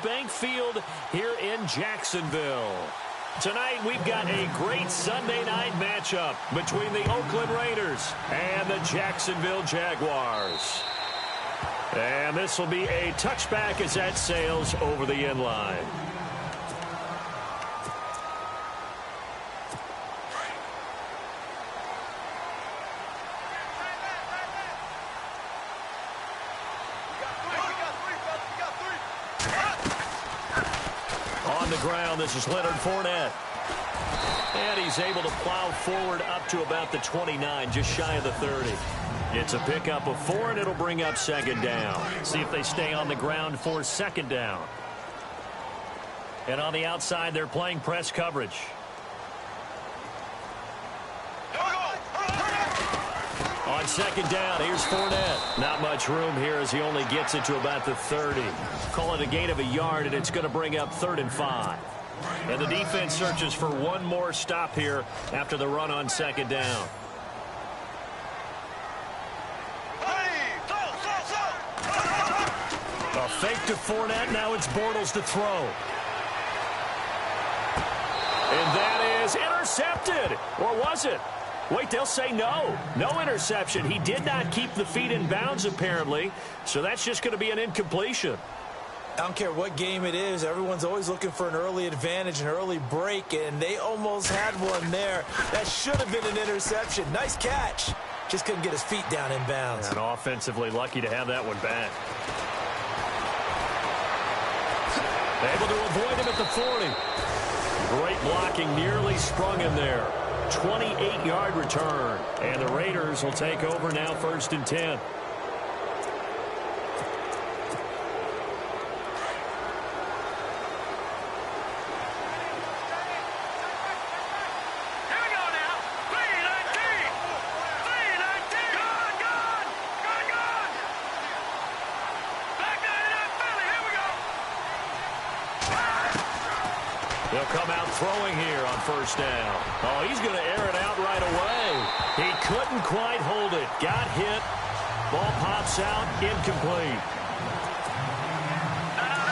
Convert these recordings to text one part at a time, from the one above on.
Bank Field here in Jacksonville. Tonight, we've got a great Sunday night matchup between the Oakland Raiders and the Jacksonville Jaguars. And this will be a touchback as that sails over the end line. On the ground, this is Leonard Fournette. And he's able to plow forward up to about the 29, just shy of the 30. It's a pickup of 4, and it'll bring up second down. See if they stay on the ground for second down. And on the outside, they're playing press coverage. On second down, here's Fournette. Not much room here as he only gets it to about the 30. Call it a gain of a yard, and it's going to bring up 3rd and 5. And the defense searches for one more stop here after the run on second down. A fake to Fournette. Now it's Bortles to throw. And that is intercepted. Or was it? Wait, they'll say no. No interception. He did not keep the feet in bounds, apparently. So that's just going to be an incompletion. I don't care what game it is. Everyone's always looking for an early advantage, an early break, and they almost had one there. That should have been an interception. Nice catch. Just couldn't get his feet down in bounds. And offensively lucky to have that one back. Able to avoid him at the 40. Great blocking, nearly sprung him there. 28-yard return. And the Raiders will take over now, 1st and 10. They'll come out throwing here on 1st down. Oh, he's going to air it out right away. He couldn't quite hold it. Got hit. Ball pops out. Incomplete.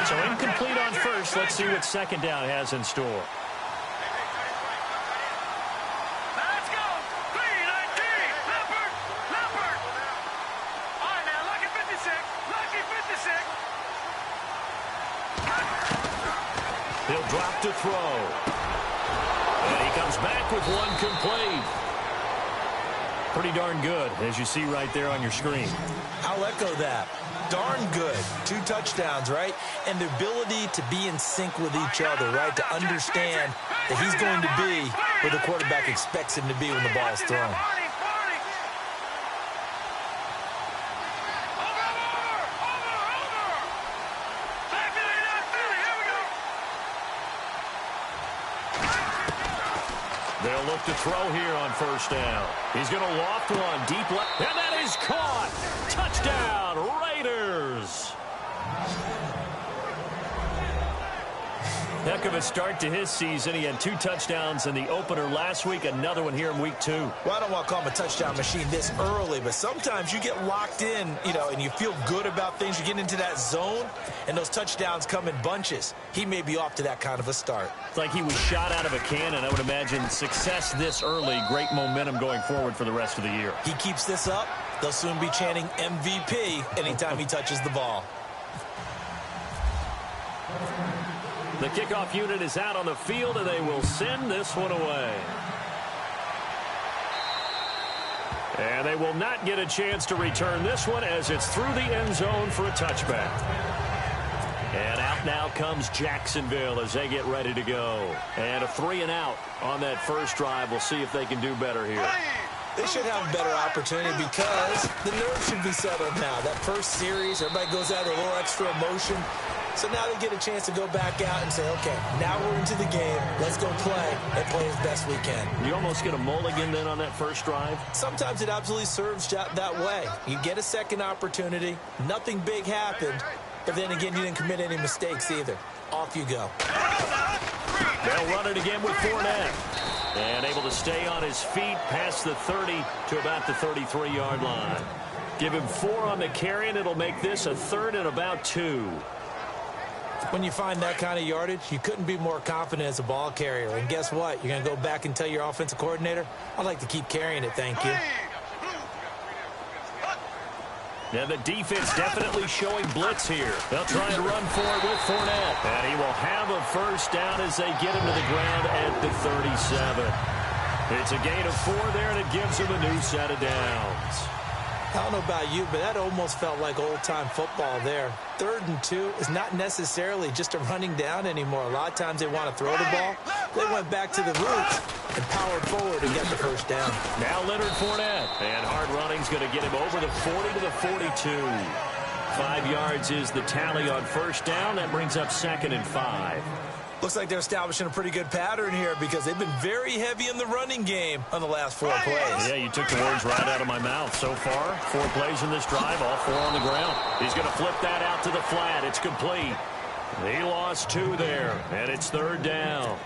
So incomplete on 1st. Let's see what 2nd down has in store. He'll drop to throw. And he comes back with one complete. Pretty darn good, as you see right there on your screen. I'll echo that. Darn good. 2 touchdowns, right? And the ability to be in sync with each other, right? To understand that he's going to be where the quarterback expects him to be when the ball is thrown. They'll look to throw here on 1st down. He's going to loft one deep left. And that is caught. Touchdown, Raiders. Heck of a start to his season. He had 2 touchdowns in the opener last week. Another one here in week 2. Well, I don't want to call him a touchdown machine this early, but sometimes you get locked in, and you feel good about things. You get into that zone, and those touchdowns come in bunches. He may be off to that kind of a start. It's like he was shot out of a cannon. I would imagine success this early. Great momentum going forward for the rest of the year. He keeps this up, they'll soon be chanting MVP anytime he touches the ball. The kickoff unit is out on the field, and they will send this one away. And they will not get a chance to return this one as it's through the end zone for a touchback. And out now comes Jacksonville as they get ready to go. And a 3 and out on that first drive. We'll see if they can do better here. They should have a better opportunity because the nerves should be settled now. That first series, everybody goes out with a little extra emotion. So now they get a chance to go back out and say, okay, now we're into the game. Let's go play and play as best we can. You almost get a mulligan then on that first drive? Sometimes it absolutely serves that way. You get a second opportunity. Nothing big happened. But then again, you didn't commit any mistakes either. Off you go. They'll run it again with Fournette. And able to stay on his feet past the 30 to about the 33-yard line. Give him 4 on the carry, and it'll make this a 3rd and about 2. When you find that kind of yardage, you couldn't be more confident as a ball carrier. And guess what? You're going to go back and tell your offensive coordinator, I'd like to keep carrying it, thank you. And the defense definitely showing blitz here. They'll try and run for it with Fournette. And he will have a first down as they get him to the ground at the 37. It's a gain of 4 there, and it gives him a new set of downs. I don't know about you, but that almost felt like old-time football there. 3rd and 2 is not necessarily just a running down anymore. A lot of times they want to throw the ball. They went back to the roots and powered forward and got the first down. Now Leonard Fournette. And hard running's going to get him over the 40 to the 42. 5 yards is the tally on first down. That brings up 2nd and 5. Looks like they're establishing a pretty good pattern here because they've been very heavy in the running game on the last 4 plays. Yeah, you took the words right out of my mouth. So far, 4 plays in this drive, all 4 on the ground. He's going to flip that out to the flat. It's complete. He lost 2 there, and it's 3rd down.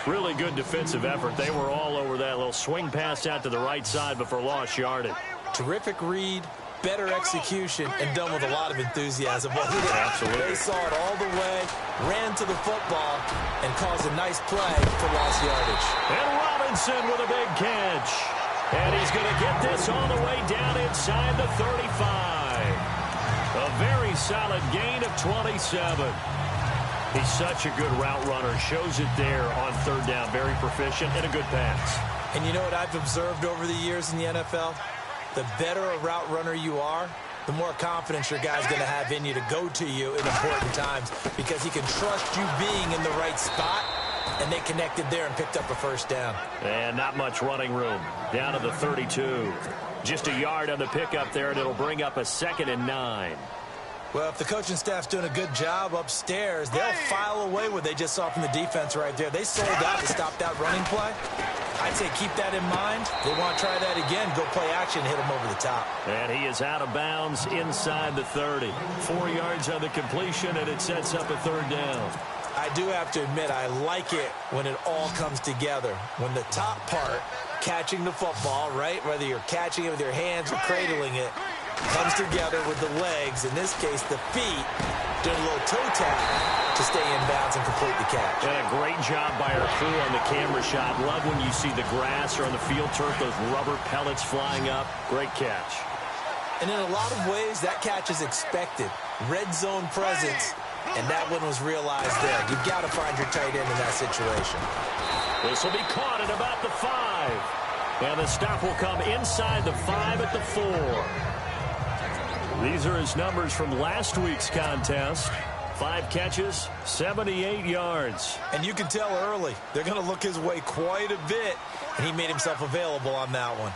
Really good defensive effort. They were all over that little swing pass out to the right side before lost yardage. Terrific read, better execution, and done with a lot of enthusiasm. Absolutely. They saw it all the way, ran to the football, and caused a nice play for lost yardage. And Robinson with a big catch. And he's going to get this all the way down inside the 35. A very solid gain of 27. He's such a good route runner. Shows it there on 3rd down. Very proficient and a good pass. And you know what I've observed over the years in the NFL? The better a route runner you are, the more confidence your guy's going to have in you to go to you in important times because he can trust you being in the right spot, and they connected there and picked up a first down. And not much running room. Down to the 32. Just a yard on the pickup there, and it'll bring up a 2nd and 9. Well, if the coaching staff's doing a good job upstairs, they'll file away what they just saw from the defense right there. They sold out to stop that running play. I'd say keep that in mind. They want to try that again. Go play action, hit him over the top. And he is out of bounds inside the 30. 4 yards on the completion, and it sets up a 3rd down. I do have to admit, I like it when it all comes together. When the top part, catching the football, right, whether you're catching it with your hands or cradling it, comes together with the legs, in this case the feet, doing a little toe tap to stay in bounds and complete the catch. And a great job by our crew on the camera shot. Love when you see the grass or on the field turf, those rubber pellets flying up. Great catch. And in a lot of ways, that catch is expected. Red zone presence, and that one was realized there. You've got to find your tight end in that situation. This will be caught at about the 5. And the stop will come inside the 5 at the 4. These are his numbers from last week's contest. 5 catches, 78 yards. And you can tell early, they're going to look his way quite a bit, and he made himself available on that one.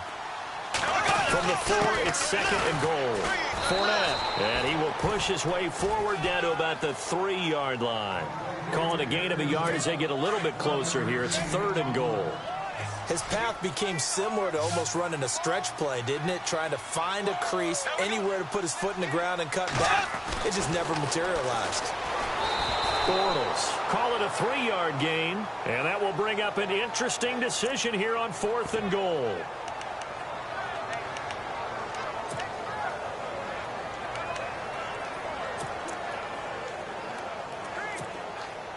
From the 4, it's 2nd and goal. Fournette, and he will push his way forward down to about the 3-yard line. Calling a gain of a yard as they get a little bit closer here. It's 3rd and goal. His path became similar to almost running a stretch play, didn't it? Trying to find a crease, anywhere to put his foot in the ground and cut back. It just never materialized. Bortles, call it a 3-yard gain, and that will bring up an interesting decision here on 4th and goal.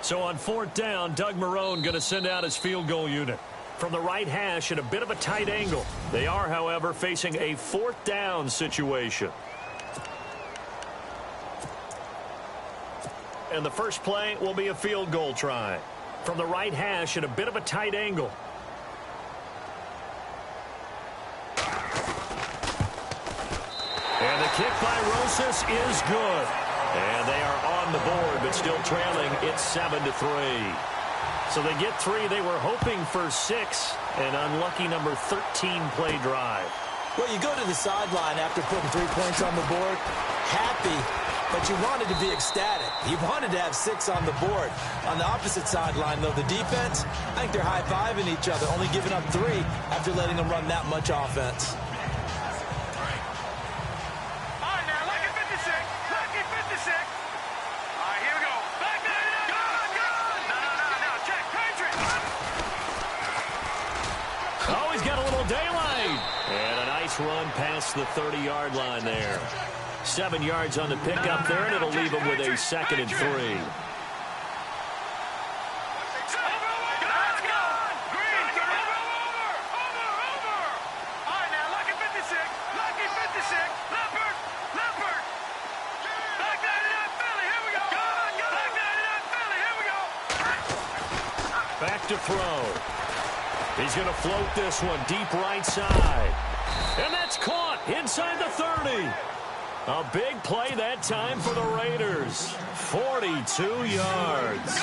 So on 4th down, Doug Marrone going to send out his field goal unit. From the right hash at a bit of a tight angle. They are, however, facing a 4th down situation. And the first play will be a field goal try. From the right hash at a bit of a tight angle. And the kick by Rosas is good. And they are on the board, but still trailing. It's 7-3. So they get 3. They were hoping for 6. An unlucky number 13 play drive. Well, you go to the sideline after putting 3 points on the board, happy, but you wanted to be ecstatic. You wanted to have 6 on the board. On the opposite sideline, though, the defense, I think they're high-fiving each other, only giving up 3 after letting them run that much offense. Run past the 30-yard line there. 7 yards on the pickup there, and it'll leave him with a 2nd and 3. Back to throw. He's going to float this one deep right side. And that's caught inside the 30. A big play that time for the Raiders. 42 yards.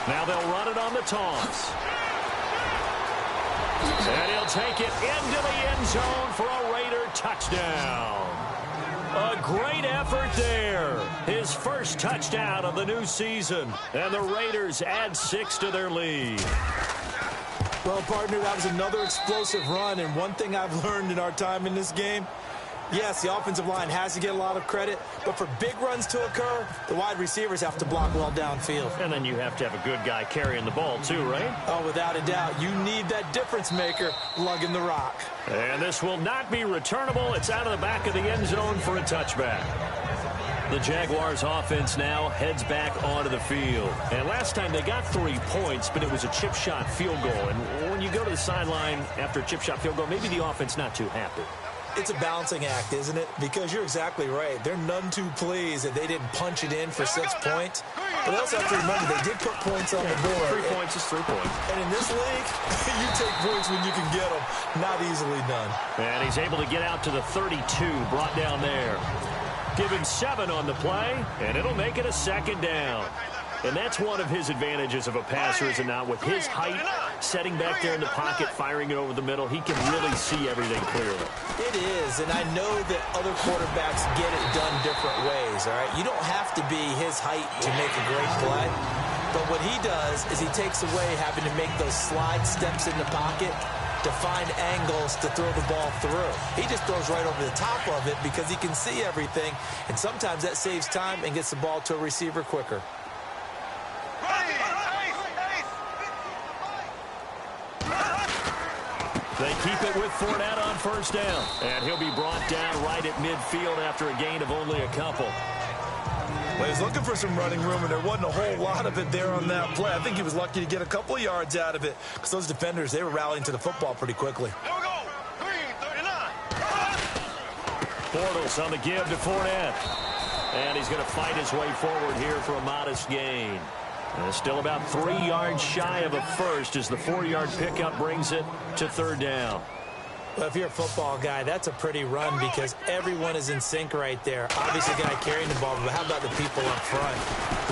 Now they'll run it on the toss. And he'll take it into the end zone for a Raider touchdown. A great effort there. His first touchdown of the new season. And the Raiders add 6 to their lead. Well, partner, that was another explosive run. And one thing I've learned in our time in this game, yes, the offensive line has to get a lot of credit, but for big runs to occur, the wide receivers have to block well downfield. And then you have to have a good guy carrying the ball too, right? Oh, without a doubt. You need that difference maker lugging the rock. And this will not be returnable. It's out of the back of the end zone for a touchback. The Jaguars offense now heads back onto the field. And last time they got 3 points, but it was a chip shot field goal. And when you go to the sideline after a chip shot field goal, maybe the offense not too happy. It's a balancing act, isn't it? Because you're exactly right. They're none too pleased that they didn't punch it in for 6 points. But they also have to remember they did put points on the board. 3 points is 3 points. And in this league, you take points when you can get them. Not easily done. And he's able to get out to the 32, brought down there. Give him 7 on the play, and it'll make it a 2nd down. And that's one of his advantages of a passer, is it not? With his height, setting back there in the pocket, firing it over the middle, he can really see everything clearly. It is, and I know that other quarterbacks get it done different ways, all right? You don't have to be his height to make a great play. But what he does is he takes away having to make those slide steps in the pocket to find angles to throw the ball through. He just throws right over the top of it because he can see everything, and sometimes that saves time and gets the ball to a receiver quicker. They keep it with Fournette on 1st down. And he'll be brought down right at midfield after a gain of only a couple. Well, he was looking for some running room, and there wasn't a whole lot of it there on that play. I think he was lucky to get a couple of yards out of it because those defenders, they were rallying to the football pretty quickly. Here we go. 3:39. Bortles on the give to Fournette. And he's going to fight his way forward here for a modest gain. And still about 3 yards shy of a first as the 4-yard pickup brings it to 3rd down. Well, if you're a football guy, that's a pretty run because everyone is in sync right there. Obviously, the guy carrying the ball, but how about the people up front?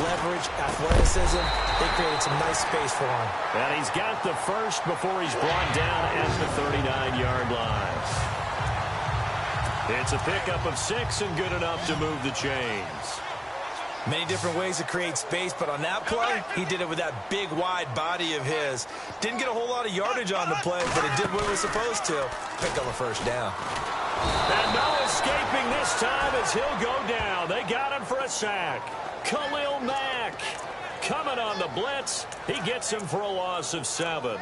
Leverage, athleticism, they created some nice space for him. And he's got the first before he's brought down at the 39-yard line. It's a pickup of 6 and good enough to move the chains. Many different ways to create space, but on that play, he did it with that big, wide body of his. Didn't get a whole lot of yardage on the play, but it did what it was supposed to. Pick up a 1st down. And no escaping this time as he'll go down. They got him for a sack. Khalil Mack coming on the blitz. He gets him for a loss of 7.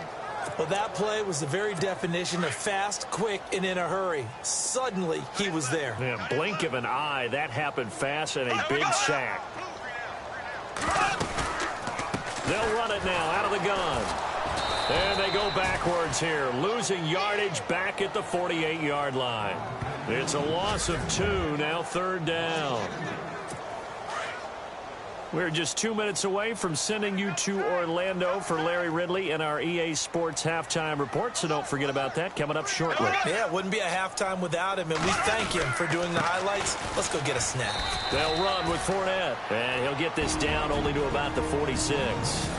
Well, that play was the very definition of fast, quick, and in a hurry. Suddenly, he was there. Yeah, blink of an eye. That happened fast and a big sack. They'll run it now out of the gun. And they go backwards here, losing yardage back at the 48-yard line. It's a loss of 2, now 3rd down. We're just 2 minutes away from sending you to Orlando for Larry Ridley and our EA Sports Halftime Report, so don't forget about that coming up shortly. Yeah, it wouldn't be a halftime without him, and we thank him for doing the highlights. Let's go get a snack. They'll run with Fournette, and he'll get this down only to about the 46.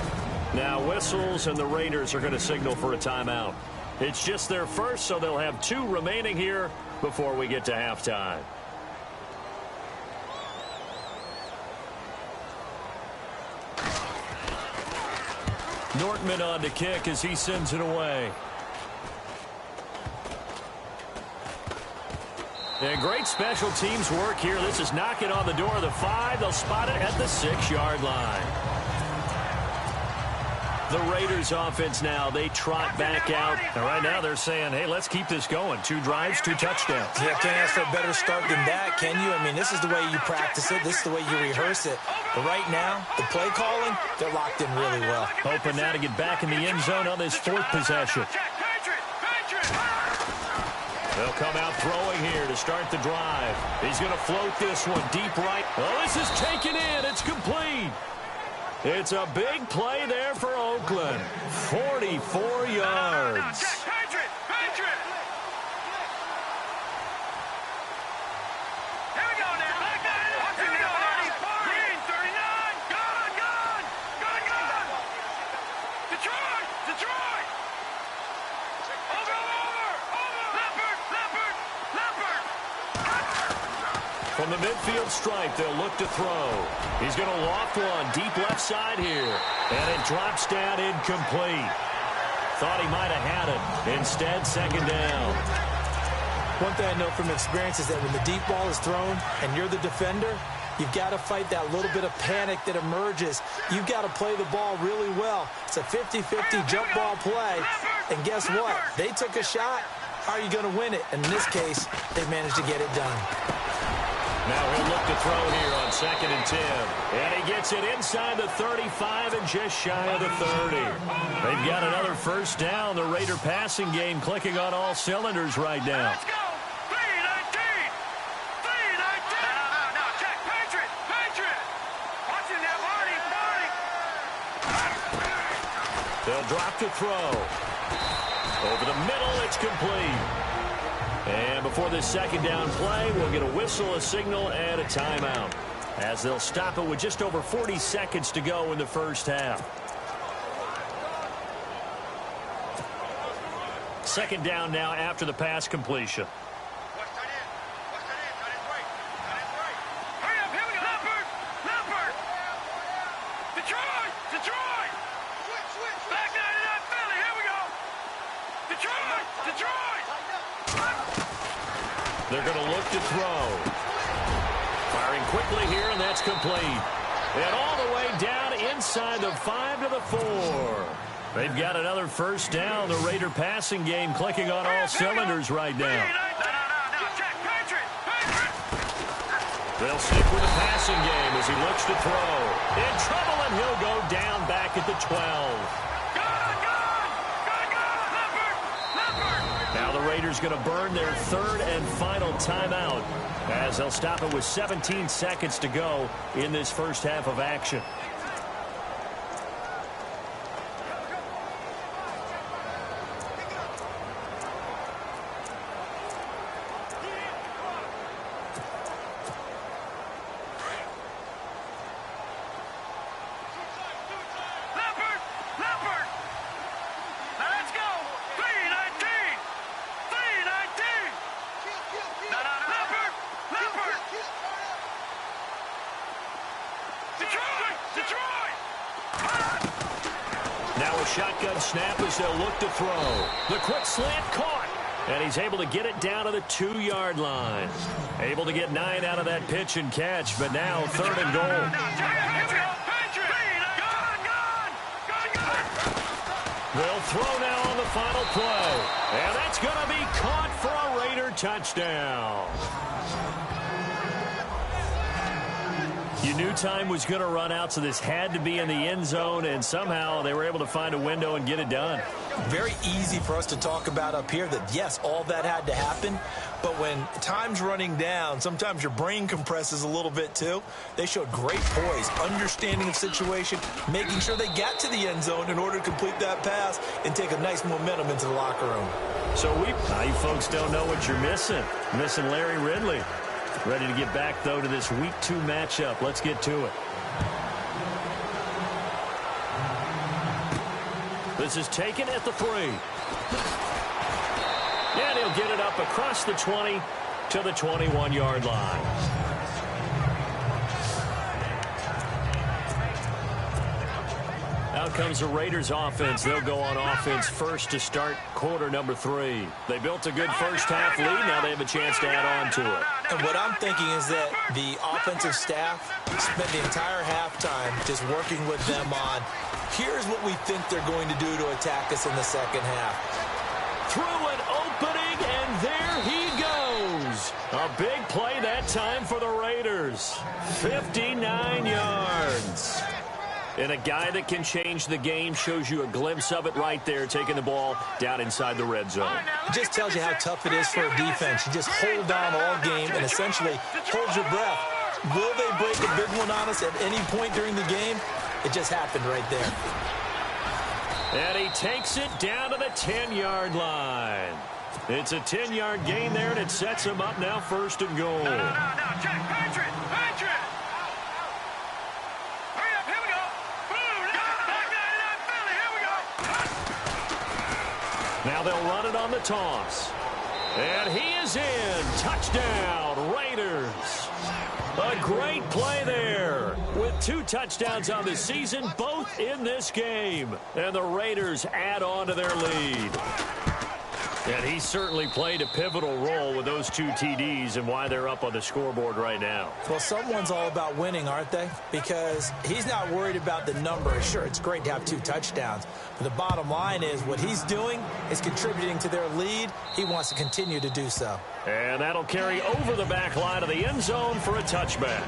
Now whistles, and the Raiders are going to signal for a timeout. It's just their first, so they'll have 2 remaining here before we get to halftime. Nortman on to kick as he sends it away. And great special teams work here. This is knocking on the door of the 5. They'll spot it at the 6-yard line. The Raiders offense now, they trot back out. And right now they're saying, hey, let's keep this going. 2 drives, 2 touchdowns. Yeah, can't ask for a better start than that, can you? I mean, this is the way you practice it. This is the way you rehearse it. But right now, the play calling, they're locked in really well. Hoping now to get back in the end zone on this 4th possession. They'll come out throwing here to start the drive. He's going to float this one deep right. Oh, this is taken in. It's complete. It's a big play there for Oakland. 44 yards. From the midfield stripe, they'll look to throw. He's going to loft one deep left side here. And it drops down incomplete. Thought he might have had it. Instead, second down. One thing I know from experience is that when the deep ball is thrown and you're the defender, you've got to fight that little bit of panic that emerges. You've got to play the ball really well. It's a 50-50 jump ball play. And guess what? They took a shot. How are you going to win it? And in this case, they managed to get it done. Now he'll look to throw here on 2nd and 10. And he gets it inside the 35 and just shy of the 30. They've got another first down. The Raider passing game clicking on all cylinders right now. Let's go! 3-19! 3-19! No, check. Patriot! Watching that, Marty! They'll drop to throw. Over the middle, it's complete. And before this second down play, we'll get a whistle, a signal, and a timeout, as they'll stop it with just over 40 seconds to go in the first half. Second down now after the pass completion. They're going to look to throw. Firing quickly here, and that's complete. And all the way down inside the 5 to the 4. They've got another first down. The Raider passing game clicking on all cylinders right now. They'll stick with the passing game as he looks to throw. In trouble, and he'll go down back at the 12. Now the Raiders going to burn their third and final timeout, as they'll stop it with 17 seconds to go in this first half of action. Shotgun snap as they'll look to throw. The quick slant caught. And he's able to get it down to the 2-yard line. Able to get 9 out of that pitch and catch, but now 3rd and goal. They'll throw now on the final play. And that's going to be caught for a Raider touchdown. You knew time was going to run out, so this had to be in the end zone, and somehow they were able to find a window and get it done. Very easy for us to talk about up here that, yes, all that had to happen, but when time's running down, sometimes your brain compresses a little bit too. They showed great poise, understanding of situation, making sure they got to the end zone in order to complete that pass and take a nice momentum into the locker room. So you folks don't know what you're missing. Missing Larry Ridley. Ready to get back, though, to this Week 2 matchup. Let's get to it. This is taken at the 3. And he'll get it up across the 20 to the 21-yard line. Out comes the Raiders offense. They'll go on offense first to start quarter number 3. They built a good first half lead. Now they have a chance to add on to it. And what I'm thinking is that the offensive staff spent the entire halftime just working with them on, here's what we think they're going to do to attack us in the second half. Through an opening, and there he goes. A big play that time for the Raiders. 59 yards. And a guy that can change the game shows you a glimpse of it right there, taking the ball down inside the red zone. It just tells you how tough it is for a defense. You just hold on all game and essentially hold your breath. Will they break a big one on us at any point during the game? It just happened right there. And he takes it down to the 10-yard line. It's a 10-yard gain there, and it sets him up now 1st and goal. No, check, Patriot. Hurry up, here we go. Boom, back 99 Philly, here we go. Now they'll run it on the toss. And he is in. Touchdown, Raiders. A great play there with 2 touchdowns on the season, both in this game. And the Raiders add on to their lead. And he certainly played a pivotal role with those 2 TDs and why they're up on the scoreboard right now. Well, someone's all about winning, aren't they? Because he's not worried about the number. Sure, it's great to have 2 touchdowns. But the bottom line is what he's doing is contributing to their lead. He wants to continue to do so. And that'll carry over the back line of the end zone for a touchback.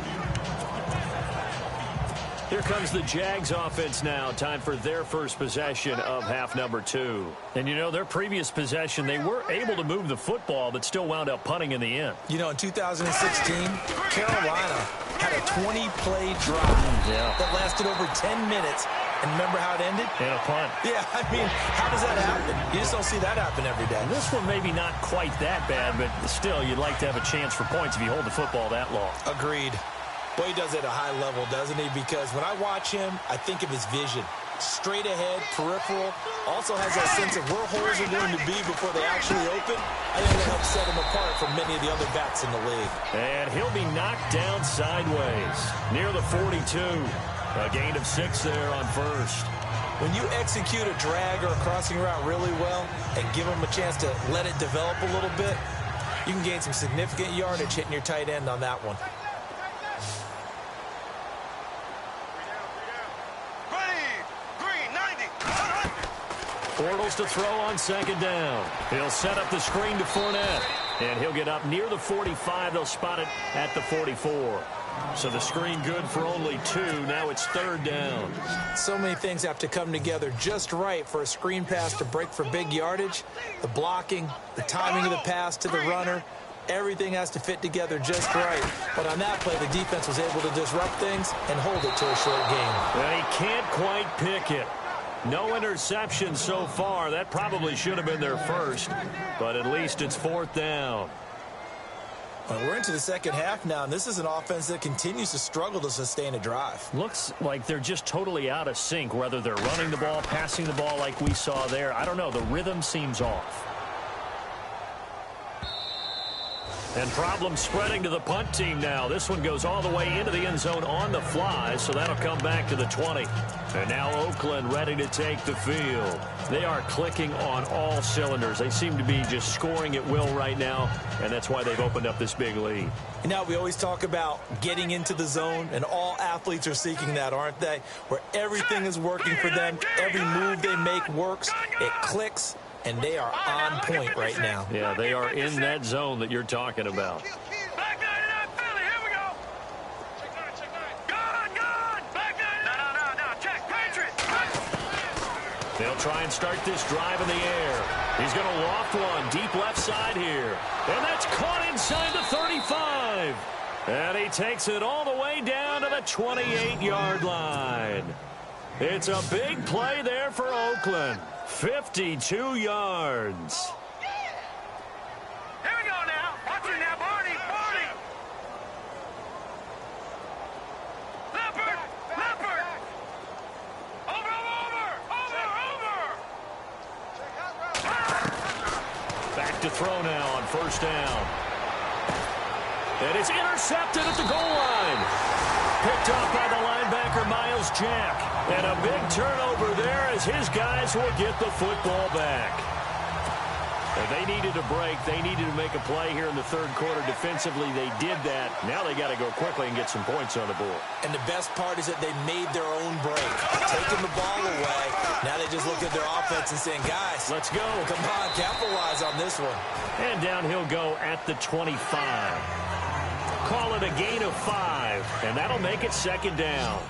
Here comes the Jags offense now. Time for their first possession of half number 2. And, you know, their previous possession, they were able to move the football, but still wound up punting in the end. You know, in 2016, Carolina had a 20-play drive that lasted over 10 minutes. And remember how it ended? And a punt. Yeah, I mean, how does that happen? You just don't see that happen every day. This one maybe not quite that bad, but still, you'd like to have a chance for points if you hold the football that long. Agreed. Boy, he does it at a high level, doesn't he? Because when I watch him, I think of his vision. Straight ahead, peripheral. Also has that sense of where holes are going to be before they actually open. I think that helps set him apart from many of the other backs in the league. And he'll be knocked down sideways near the 42. A gain of 6 there on first. When you execute a drag or a crossing route really well and give him a chance to let it develop a little bit, you can gain some significant yardage hitting your tight end on that one. Bortles to throw on 2nd down. He'll set up the screen to Fournette. And he'll get up near the 45. They'll spot it at the 44. So the screen good for only 2. Now it's 3rd down. So many things have to come together just right for a screen pass to break for big yardage. The blocking, the timing of the pass to the runner, everything has to fit together just right. But on that play, the defense was able to disrupt things and hold it to a short game. And he can't quite pick it. No interception so far. That probably should have been their first, but at least it's 4th down. Well, we're into the second half now, and this is an offense that continues to struggle to sustain a drive. Looks like they're just totally out of sync, whether they're running the ball, passing the ball like we saw there. I don't know. The rhythm seems off. And problem spreading to the punt team now. This one goes all the way into the end zone on the fly, so that'll come back to the 20. And now Oakland ready to take the field. They are clicking on all cylinders. They seem to be just scoring at will right now, and that's why they've opened up this big lead. You know, we always talk about getting into the zone, and all athletes are seeking that, aren't they? Where everything is working for them. Every move they make works. It clicks. And they are on point right now. Yeah, they are in that zone that you're talking about. Back 99 Philly, here we go. Gone. Back 99. No, check, Patriot. They'll try and start this drive in the air. He's going to loft one deep left side here. And that's caught inside the 35. And he takes it all the way down to the 28-yard line. It's a big play there for Oakland. 52 yards. Here we go now. Watch it now, Barney. Leopard. Over. Back to throw now on 1st down. And it's intercepted at the goal line. Picked up by the linebacker, Miles Jack. And a big turnover there as his guys will get the football back. And they needed a break. They needed to make a play here in the 3rd quarter. Defensively, they did that. Now they got to go quickly and get some points on the board. And the best part is that they made their own break. Taking the ball away. Now they just look at their offense and saying, guys, let's go. Come on, capitalize on this one. And down he'll go at the 25. Call it a gain of 5, and that'll make it 2nd down.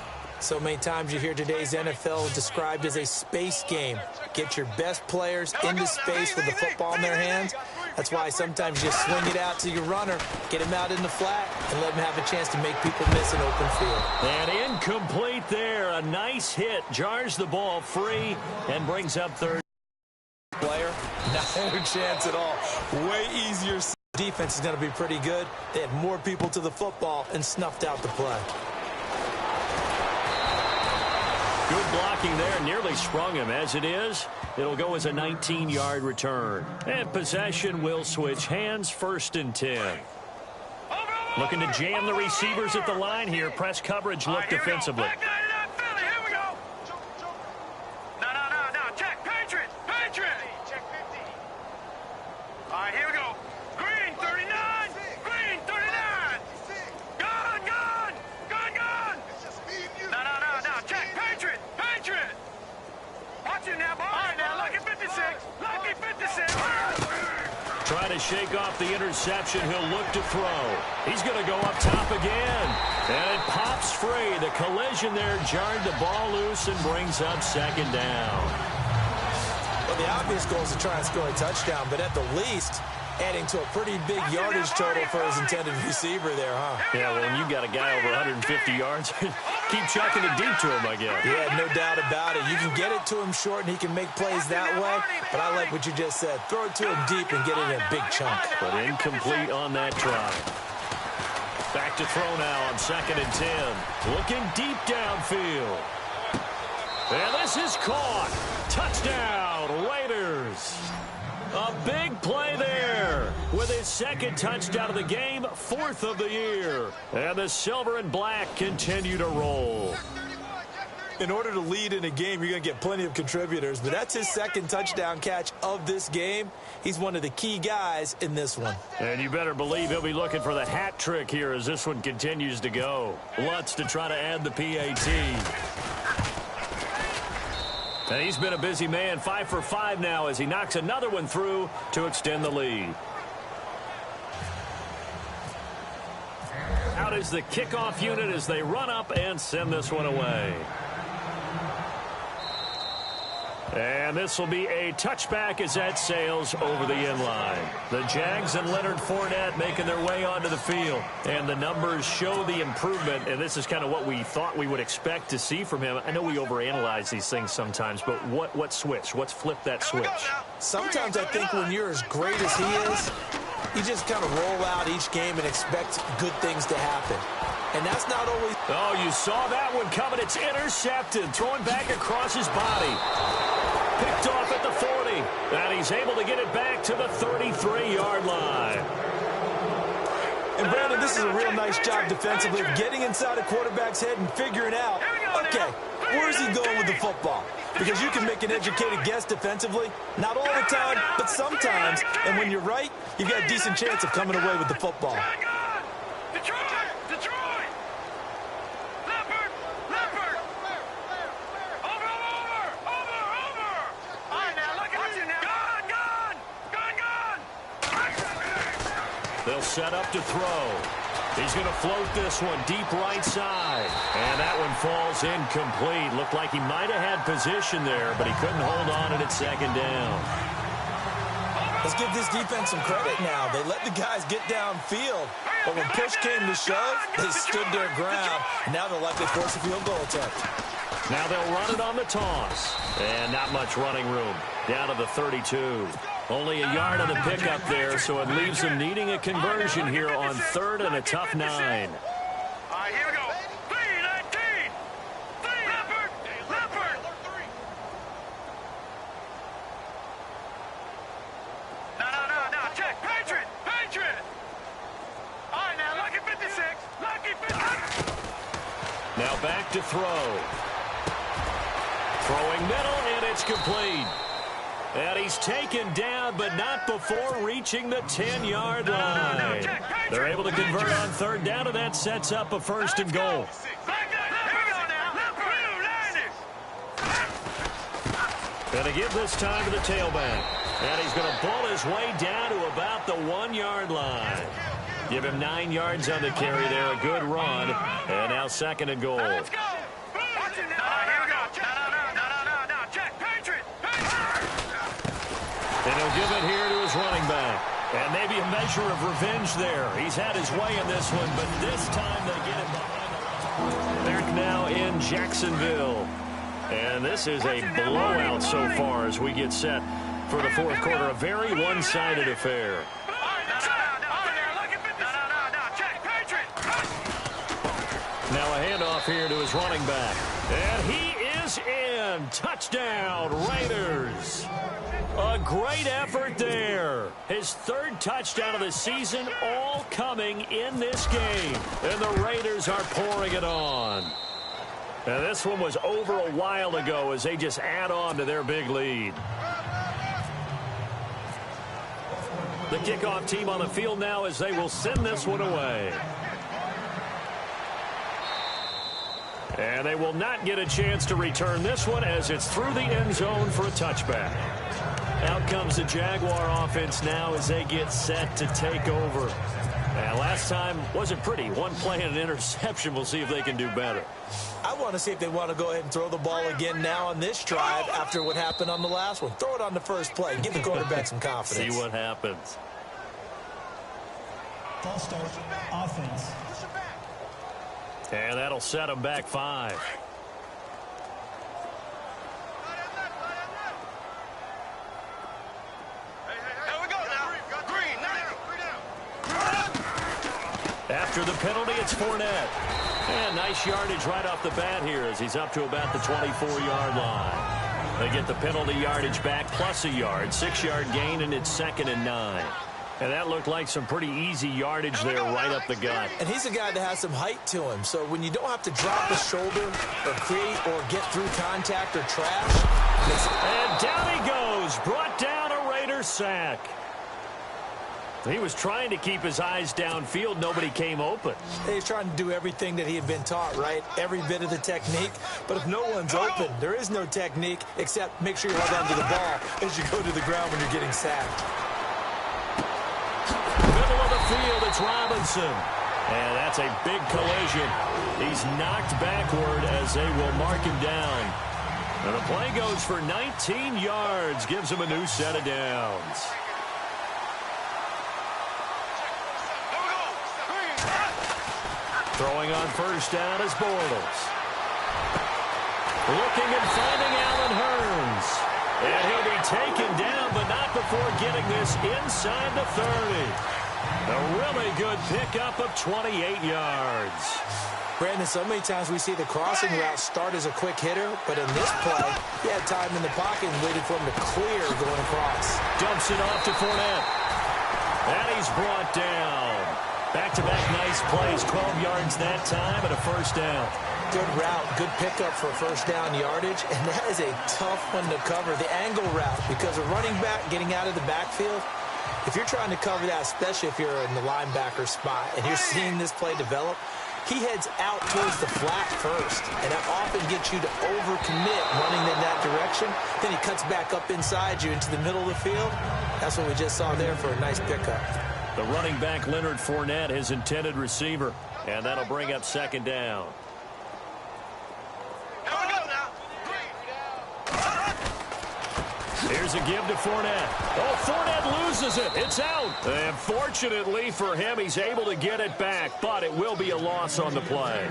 So many times you hear today's NFL described as a space game. Get your best players into space with the football in their hands. That's why sometimes you just swing it out to your runner, get him out in the flat, and let him have a chance to make people miss an open field. And incomplete there. A nice hit. Jars the ball free and brings up third. Player, no chance at all. Way easier. Defense is going to be pretty good. They had more people to the football and snuffed out the play. Good blocking there. Nearly sprung him. As it is, it'll go as a 19-yard return. And possession will switch hands, 1st and 10. Looking to jam the receivers at the line here. Press coverage look defensively. Try to shake off the interception. He'll look to throw. He's going to go up top again. And it pops free. The collision there jarred the ball loose and brings up 2nd down. Well, the obvious goal is to try and score a touchdown, but at the least, adding to a pretty big yardage total for his intended receiver there, huh? Yeah, well, when you got a guy over 150 yards, keep chucking it deep to him, I guess. Yeah, no doubt about it. You can get it to him short, and he can make plays that way. But I like what you just said. Throw it to him deep and get it in a big chunk. But incomplete on that try. Back to throw now on 2nd and 10. Looking deep downfield. And this is caught. Touchdown, Raiders. A big play there with his 2nd touchdown of the game, 4th of the year. And the silver and black continue to roll. In order to lead in a game, you're going to get plenty of contributors, but that's his 2nd touchdown catch of this game. He's one of the key guys in this one. And you better believe he'll be looking for the hat trick here as this one continues to go. Lutz to try to add the PAT. And he's been a busy man, 5 for 5 now as he knocks another one through to extend the lead. Out is the kickoff unit as they run up and send this one away. And this will be a touchback as that sails over the end line. The Jags and Leonard Fournette making their way onto the field. And the numbers show the improvement. And this is kind of what we thought we would expect to see from him. I know we overanalyze these things sometimes, but what switch? What's flipped that switch? Sometimes I think when you're as great as he is, you just kind of roll out each game and expect good things to happen. And that's not always... Oh, you saw that one coming. It's intercepted. Throwing back across his body. Picked off at the 40. And he's able to get it back to the 33-yard line. And, Brandon, this is a real nice job defensively of getting inside a quarterback's head and figuring out, okay, where's he going with the football? Because you can make an educated guess defensively. Not all the time, but sometimes. And when you're right, you've got a decent chance of coming away with the football. They'll set up to throw. He's going to float this one deep right side. And that one falls incomplete. Looked like he might have had position there, but he couldn't hold on it at 2nd down. Let's give this defense some credit now. They let the guys get downfield. But when push came to shove, they stood their ground. Now they'll likely force a field goal attempt. Now they'll run it on the toss. And not much running room. Down to the 32. Only a yard on the pickup there, so it leaves them needing a conversion here on 3rd and a tough 9. All right, here we go. 3-19. Leopard. No. Check. Patriot. All right, now, lucky 56. Now back to throw. Throwing middle, and it's complete. And he's taken down, but not before reaching the 10-yard line. They're able to convert on 3rd down, and that sets up a 1st and goal. Going to give this time to the tailback. And he's going to pull his way down to about the 1-yard line. Give him 9 yards on the carry there, a good run. And now 2nd and goal. he'll give it here to his running back. And maybe a measure of revenge there. He's had his way in this one, but this time they get it behind the line. Back now in Jacksonville. And this is a blowout so far as we get set for the fourth quarter. A very one-sided affair. Now a handoff here to his running back. And he is in. Touchdown, Raiders. A great effort there. His third touchdown of the season, all coming in this game. And the Raiders are pouring it on. And this one was over a while ago as they just add on to their big lead. The kickoff team on the field now as they will send this one away. And they will not get a chance to return this one as it's through the end zone for a touchback. Out comes the Jaguar offense now as they get set to take over. And last time wasn't pretty. One play and an interception. We'll see if they can do better. I want to see if they want to go ahead and throw the ball again now on this drive after what happened on the last one. Throw it on the first play. Give the quarterback some confidence. See what happens. False start, offense. And that'll set them back 5. After the penalty, it's Fournette. And nice yardage right off the bat here as he's up to about the 24-yard line. They get the penalty yardage back plus a yard. 6-yard gain, and it's 2nd and 9. And that looked like some pretty easy yardage there right up the gut. And he's a guy that has some height to him. So when you don't have to drop a shoulder or create or get through contact or trash. And down he goes. Brought down a Raider sack. He was trying to keep his eyes downfield. Nobody came open. He's trying to do everything that he had been taught, right? Every bit of the technique. But if no one's open, there is no technique except make sure you hold on to the ball as you go to the ground when you're getting sacked. Middle of the field, it's Robinson. And that's a big collision. He's knocked backward as they will mark him down. And the play goes for 19 yards. Gives him a new set of downs. Throwing on first down is Bortles. Looking and finding Allen Hurns. And he'll be taken down, but not before getting this inside the 30. A really good pickup of 28 yards. Brandon, so many times we see the crossing route start as a quick hitter, but in this play, he had time in the pocket and waited for him to clear going across. Dumps it off to Fournette. And he's brought down. Back-to-back nice plays, 12 yards that time and a first down. Good route, good pickup for first down yardage, and that is a tough one to cover, the angle route, because a running back getting out of the backfield, if you're trying to cover that, especially if you're in the linebacker spot, and you're seeing this play develop, he heads out towards the flat first, and that often gets you to overcommit running in that direction. Then he cuts back up inside you into the middle of the field. That's what we just saw there for a nice pickup. The running back, Leonard Fournette, his intended receiver. And that'll bring up 2nd down. Here's a give to Fournette. Oh, Fournette loses it. It's out. And fortunately for him, he's able to get it back, but it will be a loss on the play.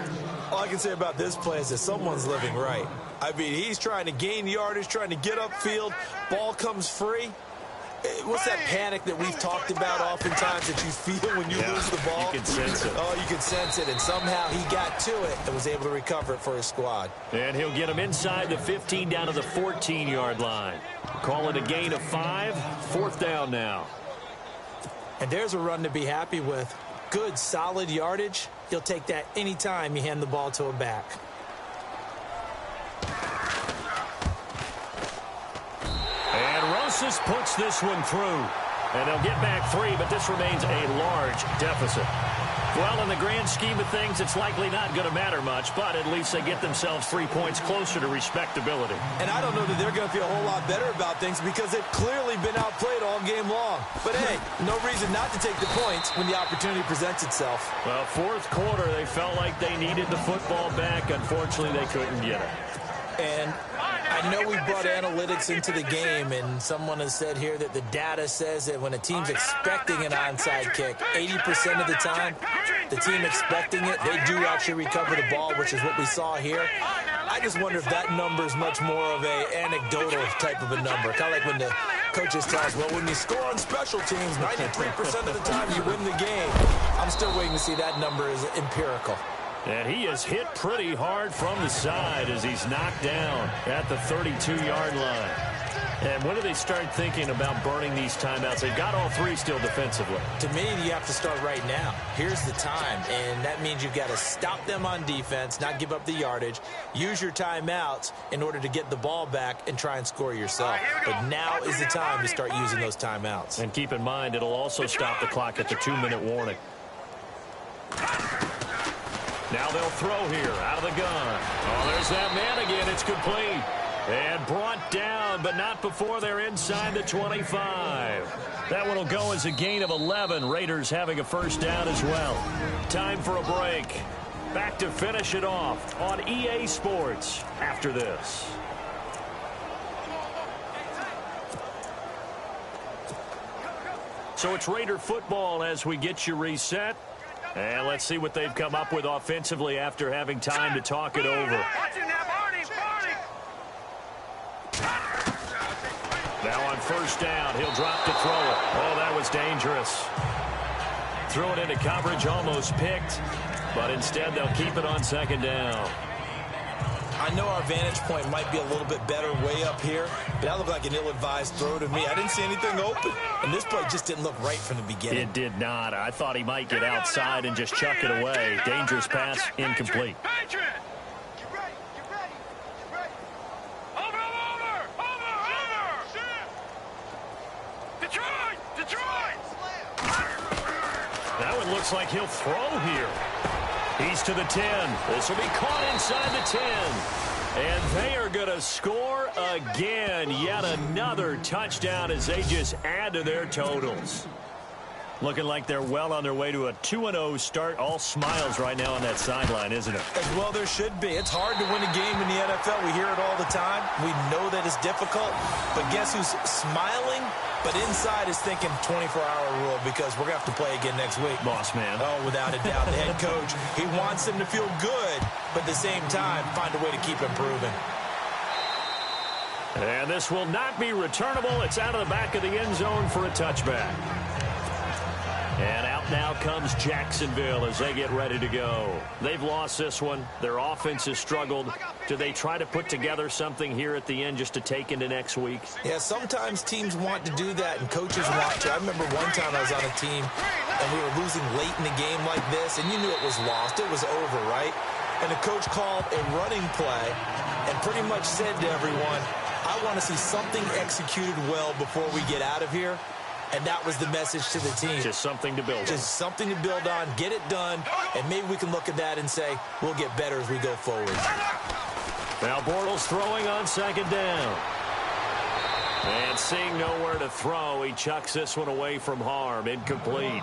All I can say about this play is that someone's living right. I mean, he's trying to gain yardage, trying to get upfield. Ball comes free. What's that panic that we've talked about oftentimes that you feel when you lose the ball? You can sense it. Oh, you can sense it. And somehow he got to it and was able to recover it for his squad. And he'll get him inside the 15 down to the 14-yard line. Call it a gain of 5. 4th down now. And there's a run to be happy with. Good, solid yardage. He'll take that anytime you hand the ball to him back. Rosas puts this one through. And they'll get back 3, but this remains a large deficit. Well, in the grand scheme of things, it's likely not going to matter much, but at least they get themselves 3 points closer to respectability. And I don't know that they're going to feel a whole lot better about things because they've clearly been outplayed all game long. But, hey, no reason not to take the points when the opportunity presents itself. Well, 4th quarter, they felt like they needed the football back. Unfortunately, they couldn't get it. And I I know we brought analytics into the game, and someone has said here that the data says that when a team's expecting an onside kick, 80% of the time, the team expecting it, they do actually recover the ball, which is what we saw here. I just wonder if that number is much more of a anecdotal type of a number. Kind of like when the coaches tell us, well, when you score on special teams, 93% of the time you win the game. I'm still waiting to see that number is empirical. And he is hit pretty hard from the side as he's knocked down at the 32-yard line. And when do they start thinking about burning these timeouts? They've got all three still defensively. To me, you have to start right now. Here's the time, and that means you've got to stop them on defense, not give up the yardage, use your timeouts in order to get the ball back and try and score yourself. But now is the time to start using those timeouts. And keep in mind, it'll also stop the clock at the 2-minute warning. Now they'll throw here out of the gun. Oh, there's that man again. It's complete. And brought down, but not before they're inside the 25. That one will go as a gain of 11. Raiders having a first down as well. Time for a break. Back to finish it off on EA Sports after this. So it's Raider football as we get you reset. And let's see what they've come up with offensively after having time to talk it over. Now on first down, he'll drop to throw it. Oh, that was dangerous. Threw it into coverage, almost picked. But instead, they'll keep it on second down. I know our vantage point might be a little bit better way up here, but that looked like an ill-advised throw to me. I didn't see anything open, and this play just didn't look right from the beginning. It did not. I thought he might get outside and just chuck it away. Dangerous pass, incomplete. That one looks like he'll throw here. He's to the 10. This will be caught inside the 10. And they are going to score again. Yet another touchdown as they just add to their totals. Looking like they're well on their way to a 2-0 start. All smiles right now on that sideline, isn't it? As well there should be. It's hard to win a game in the NFL. We hear it all the time. We know that it's difficult. But guess who's smiling? But inside is thinking 24-hour rule because we're going to have to play again next week. Boss man. Oh, without a doubt. The head coach, he wants them to feel good, but at the same time, find a way to keep improving. And this will not be returnable. It's out of the back of the end zone for a touchback. And out now comes Jacksonville as they get ready to go. They've lost this one. Their offense has struggled. Do they try to put together something here at the end just to take into next week? Yeah, sometimes teams want to do that and coaches want to. I remember one time I was on a team and we were losing late in the game like this, and you knew it was lost. It was over, right? And the coach called a running play and pretty much said to everyone, I want to see something executed well before we get out of here. And that was the message to the team. Just something to build on. Just something to build on, get it done, and maybe we can look at that and say, we'll get better as we go forward. Now Bortles throwing on second down. And seeing nowhere to throw, he chucks this one away from harm. Incomplete.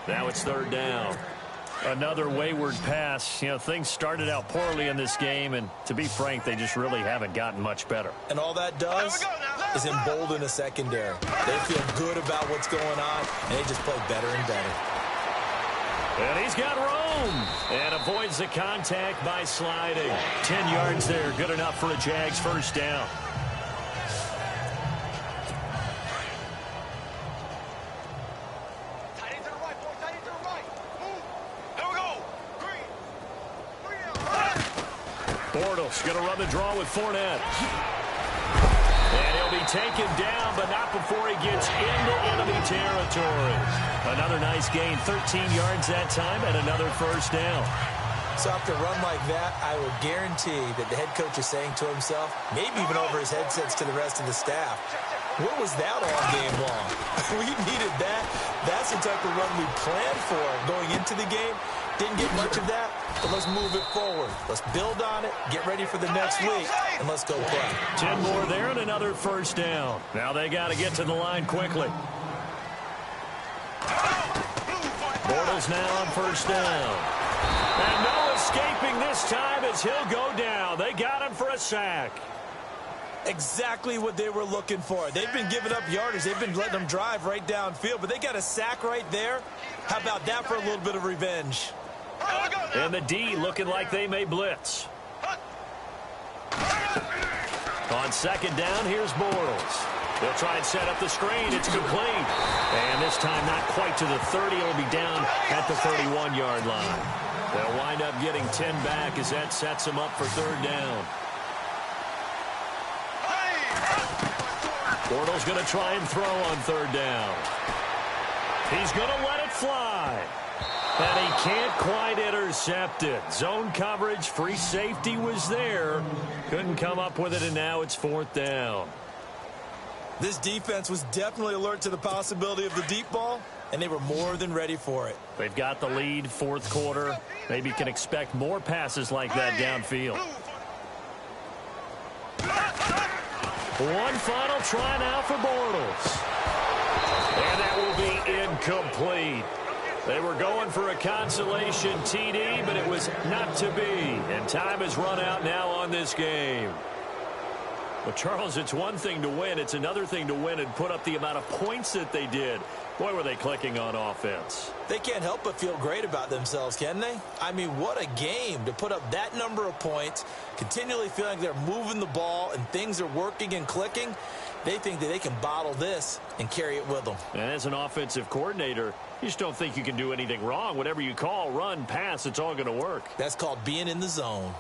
Now it's third down. Another wayward pass. You know, things started out poorly in this game, and to be frank, they just really haven't gotten much better. And all that does is embolden a secondary. They feel good about what's going on, and they just play better and better. And he's got room and avoids the contact by sliding. 10 yards there, good enough for a Jags first down. Bortles going to run the draw with Fournette. And he'll be taken down, but not before he gets into enemy territory. Another nice gain, 13 yards that time, and another first down. So after a run like that, I would guarantee that the head coach is saying to himself, maybe even over his headsets to the rest of the staff, what was that all game long? We needed that. That's the type of run we planned for going into the game. Didn't get much of that, but let's move it forward. Let's build on it, get ready for the next week, and let's go play. 10 more there and another first down. Now they got to get to the line quickly. Bortles now on first down. And no escaping this time as he'll go down. They got him for a sack. Exactly what they were looking for. They've been giving up yardage. They've been letting them drive right downfield, but they got a sack right there. How about that for a little bit of revenge? And the D looking like they may blitz. On second down, here's Bortles. They'll try and set up the screen. It's complete. And this time not quite to the 30. It'll be down at the 31-yard line. They'll wind up getting 10 back as that sets them up for third down. Bortles going to try and throw on third down. He's going to let it fly. And he can't quite intercept it. Zone coverage, free safety was there. Couldn't come up with it, and now it's fourth down. This defense was definitely alert to the possibility of the deep ball, and they were more than ready for it. They've got the lead, fourth quarter. Maybe can expect more passes like that downfield. One final try now for Bortles. And that will be incomplete. They were going for a consolation TD, but it was not to be. And time has run out now on this game. Well, Charles, it's one thing to win. It's another thing to win and put up the amount of points that they did. Boy, were they clicking on offense. They can't help but feel great about themselves, can they? I mean, what a game to put up that number of points, continually feeling they're moving the ball and things are working and clicking. They think that they can bottle this and carry it with them. And as an offensive coordinator, you just don't think you can do anything wrong. Whatever you call, run, pass, it's all going to work. That's called being in the zone.